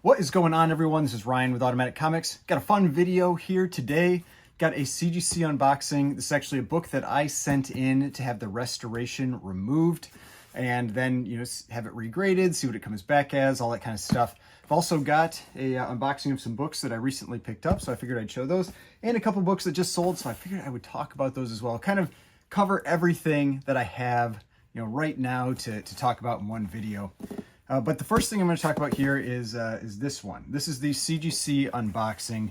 What is going on, everyone? This is Ryan with Automatic Comics. Got a fun video here today. Got a CGC unboxing. This is actually a book that I sent in to have the restoration removed and then, have it regraded, see what it comes back as, all that kind of stuff. I've also got a unboxing of some books that I recently picked up, so I figured I'd show those, and a couple books that just sold, so I figured I would talk about those as well. Kind of cover everything that I have, right now to talk about in one video. But the first thing I'm going to talk about here is this one. This is the CGC unboxing.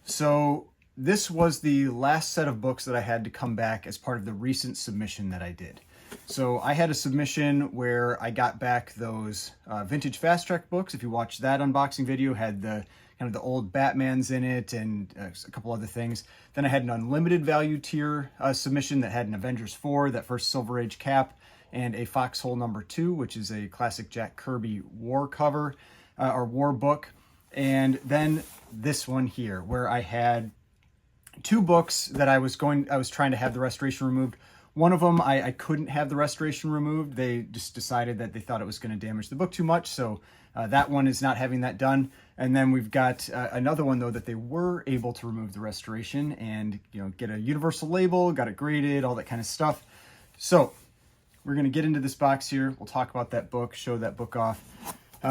So this was the last set of books that I had to come back as part of the recent submission that I did. So I had a submission where I got back those vintage Fast Track books. If you watched that unboxing video, had the kind of the old Batmans in it and a couple other things. Then I had an unlimited value tier submission that had an Avengers 4, that first Silver Age cap, and a Foxhole #2, which is a classic Jack Kirby war cover or war book. And then this one here, where I had two books that I was trying to have the restoration removed. One of them, I couldn't have the restoration removed. They just decided that they thought it was going to damage the book too much. So that one is not having that done. And then we've got another one, though, that they were able to remove the restoration and, get a universal label, got it graded, all that kind of stuff. So we're going to get into this box here. We'll talk about that book, show that book off,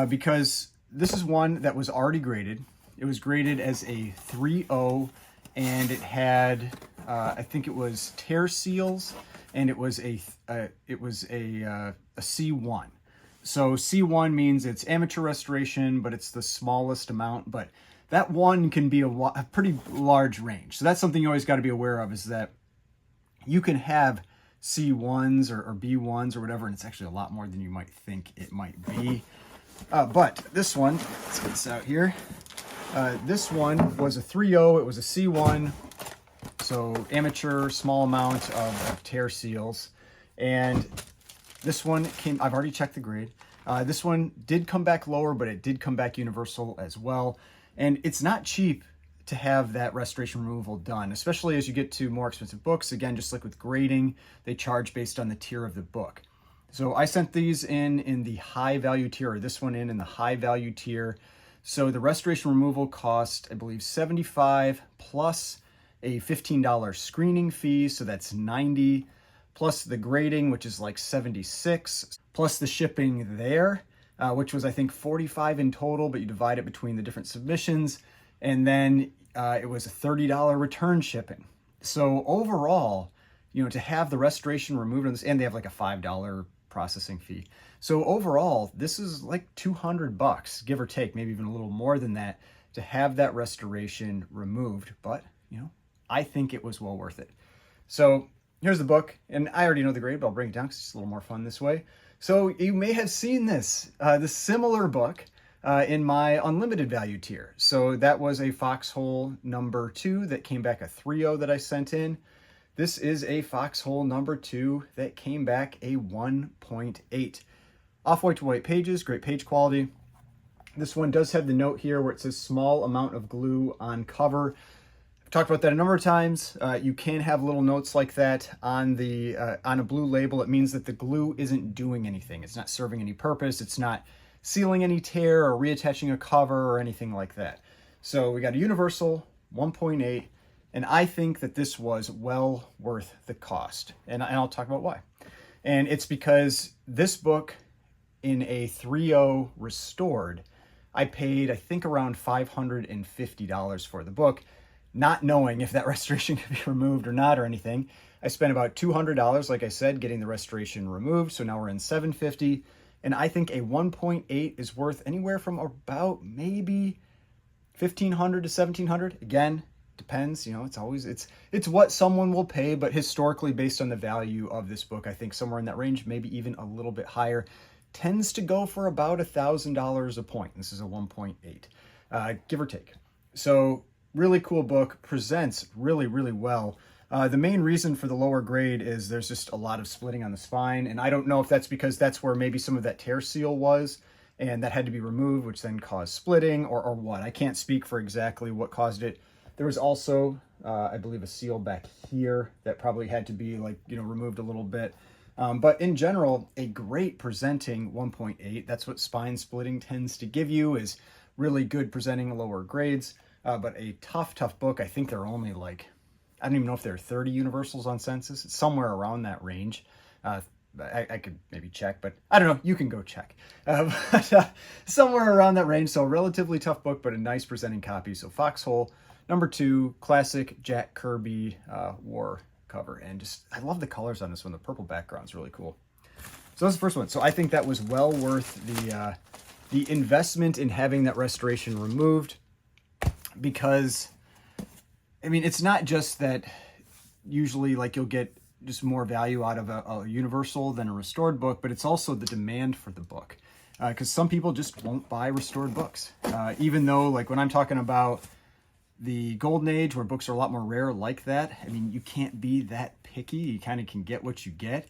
because this is one that was already graded. It was graded as a 3.0, and it had, I think it was tear seals, and it was a C1. So C1 means it's amateur restoration, but it's the smallest amount. But that one can be a pretty large range. So that's something you always got to be aware of, is that you can have C1s or B1s or whatever, and it's actually a lot more than you might think it might be. But this one, let's get this out here. This one was a 3.0, it was a C1, so amateur, small amount of tear seals. And this one I've already checked the grade. This one did come back lower, but it did come back universal as well. And it's not cheap to have that restoration removal done, especially as you get to more expensive books. Again, just like with grading, they charge based on the tier of the book. So I sent these in the high value tier, or this one in the high value tier. So the restoration removal cost, I believe, $75 plus a $15 screening fee, so that's $90, plus the grading, which is like $76, plus the shipping there, which was, I think, $45 in total, but you divide it between the different submissions. And then it was a $30 return shipping. So overall, to have the restoration removed on this, and they have like a $5 processing fee. So overall, this is like $200, give or take, maybe even a little more than that, to have that restoration removed. But, I think it was well worth it. So here's the book, and I already know the grade, but I'll bring it down because it's a little more fun this way. So you may have seen this similar book in my unlimited value tier. So that was a Foxhole #2 that came back a 3.0 that I sent in. This is a Foxhole #2 that came back a 1.8. Off-white to white pages, great page quality. This one does have the note here where it says small amount of glue on cover. I've talked about that a number of times. You can have little notes like that on a blue label. It means that the glue isn't doing anything. It's not serving any purpose. It's not sealing any tear or reattaching a cover or anything like that. So we got a universal 1.8, and I think that this was well worth the cost. And I'll talk about why. And it's because this book in a 3.0 restored, I paid, I think, around $550 for the book, not knowing if that restoration could be removed or not or anything. I spent about $200, like I said, getting the restoration removed. So now we're in $750. And I think a 1.8 is worth anywhere from about maybe $1,500 to $1,700. Again, depends. It's what someone will pay, but historically, based on the value of this book, I think somewhere in that range, maybe even a little bit higher, tends to go for about $1,000 a point. This is a 1.8, give or take. So really cool book, presents really, really well. The main reason for the lower grade is there's just a lot of splitting on the spine, and I don't know if that's because that's where maybe some of that tear seal was, and that had to be removed, which then caused splitting, or what. I can't speak for exactly what caused it. There was also, I believe, a seal back here that probably had to be removed a little bit. But in general, a great presenting 1.8. That's what spine splitting tends to give you, is really good presenting, lower grades, but a tough book. I think they're only like, I don't even know if there are 30 universals on Census. It's somewhere around that range. I could maybe check, but I don't know. You can go check. Somewhere around that range. So relatively tough book, but a nice presenting copy. So Foxhole, number 2, classic Jack Kirby war cover. And just, I love the colors on this one. The purple background's really cool. So that's the first one. So I think that was well worth the investment in having that restoration removed, because, I mean, it's not just that usually like you'll get just more value out of a universal than a restored book, but it's also the demand for the book, because some people just won't buy restored books, even though, like, when I'm talking about the golden age where books are a lot more rare like that, I mean, you can't be that picky. You kind of can get what you get,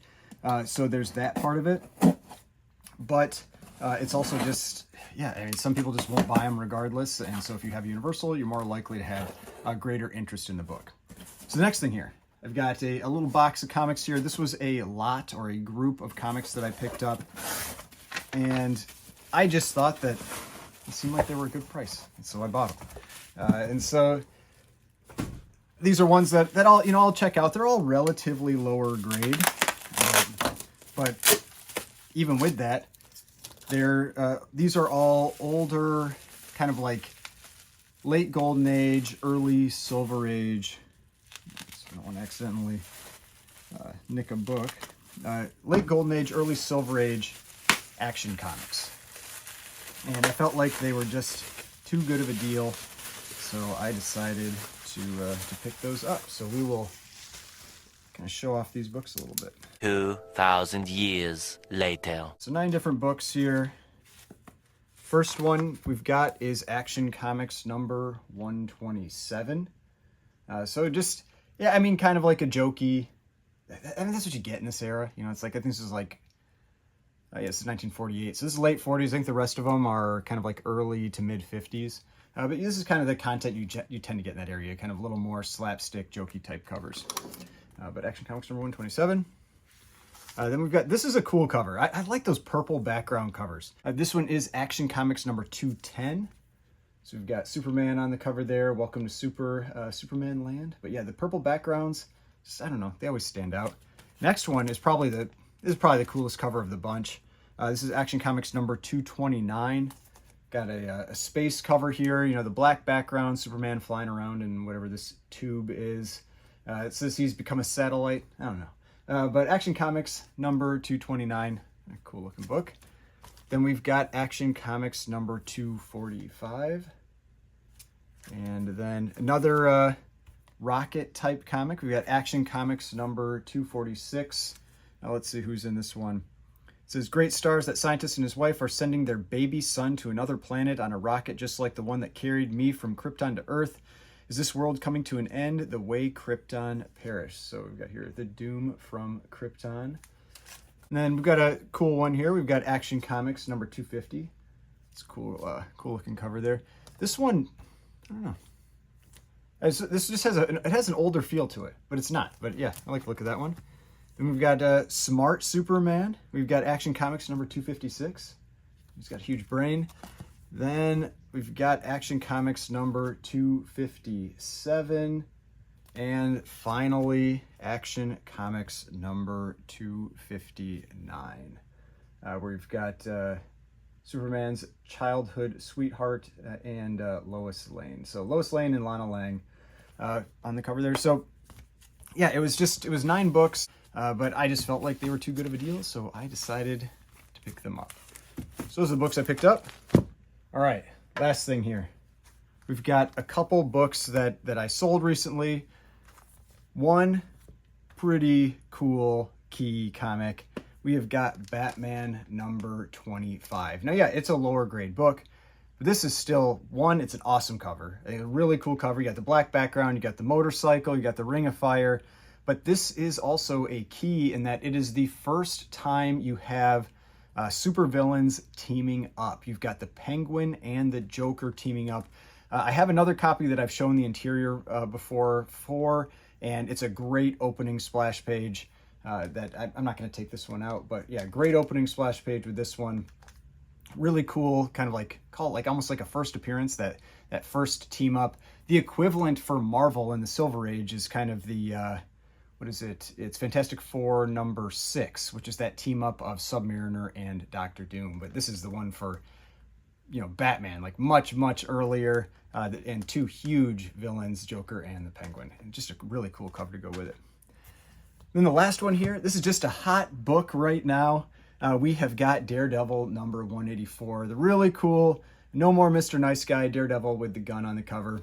so there's that part of it. But it's also just, yeah, I mean, some people just won't buy them regardless, and so if you have a universal, you're more likely to have a greater interest in the book. So the next thing here, I've got a little box of comics here. This was a lot, or a group of comics that I picked up, and I just thought that it seemed like they were a good price, and so I bought them. And so these are ones that I'll check out. They're all relatively lower grade, but even with that, these are all older, kind of like late Golden Age, early Silver Age. I don't want to accidentally nick a book. Late Golden Age, early Silver Age Action Comics. And I felt like they were just too good of a deal, so I decided to pick those up. So we will kind of show off these books a little bit. 2,000 years later. So 9 different books here. First one we've got is Action Comics number 127. So just, yeah, I mean, kind of like a jokey, I mean, that's what you get in this era. You know, it's like, I think this is like, yeah, this is 1948. So this is late 40s. I think the rest of them are kind of like early to mid 50s. But this is kind of the content you tend to get in that area, kind of a little more slapstick, jokey type covers. But Action Comics number 127. Then we've got, this is a cool cover. I like those purple background covers. This one is Action Comics number 210. So we've got Superman on the cover there. Welcome to Superman Land. But yeah, the purple backgrounds, just, I don't know, they always stand out. Next one is probably the coolest cover of the bunch. This is Action Comics number 229. Got a space cover here. You know, the black background, Superman flying around in whatever this tube is. It says he's become a satellite. I don't know. But Action Comics number 229, a cool looking book. Then we've got Action Comics number 245. And then another rocket type comic. We've got Action Comics number 246. Now let's see who's in this one. It says, great stars that scientist and his wife are sending their baby son to another planet on a rocket just like the one that carried me from Krypton to Earth. Is this world coming to an end the way Krypton perished? So we've got here The Doom from Krypton. And then we've got a cool one here. We've got Action Comics number 250. It's a cool looking cover there. This one, I don't know. This just has an older feel to it, but it's not. But yeah, I like the look of that one. Then we've got Smart Superman. We've got Action Comics number 256. He's got a huge brain. Then we've got Action Comics number 257. And finally, Action Comics number 259. Where we've got Superman's childhood sweetheart and Lois Lane. So Lois Lane and Lana Lang on the cover there. So yeah, it was 9 books, but I just felt like they were too good of a deal, so I decided to pick them up. So those are the books I picked up. All right, last thing here. We've got a couple books that I sold recently. One pretty cool key comic. We have got Batman number 25. Now, yeah, it's a lower grade book, but this is still, one, it's an awesome cover. A really cool cover. You got the black background, you got the motorcycle, you got the Ring of Fire, but this is also a key in that it is the first time you have supervillains teaming up. You've got the Penguin and the Joker teaming up. I have another copy that I've shown the interior before for, and it's a great opening splash page that I'm not going to take this one out, but yeah, great opening splash page with this one. really cool, kind of like, call it like almost like a first appearance, that first team up. The equivalent for Marvel in the Silver Age is kind of the, what is it? It's Fantastic Four #6, which is that team up of Submariner and Doctor Doom. But this is the one for, Batman, like much earlier, and two huge villains, Joker and the Penguin. And just a really cool cover to go with it. Then the last one here, this is just a hot book right now. We have got Daredevil #184. The really cool, no more Mr. Nice Guy, Daredevil with the gun on the cover.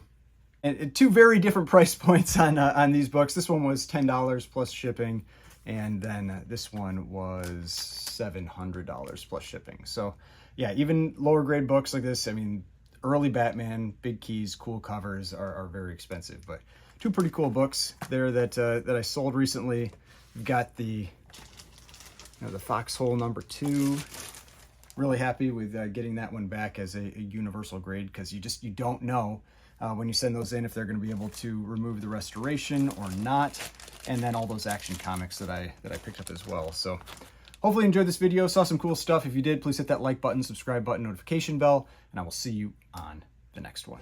And two very different price points on these books. This one was $10 plus shipping, and then this one was $700 plus shipping. So yeah, even lower grade books like this, I mean, early Batman, big keys, cool covers are very expensive. But two pretty cool books there that I sold recently. We've got the the Foxhole #2. Really happy with getting that one back as a universal grade, because you don't know when you send those in if they're going to be able to remove the restoration or not. And then all those Action Comics that I picked up as well. So hopefully you enjoyed this video, saw some cool stuff. If you did, please hit that like button, subscribe button, notification bell, and I will see you on the next one.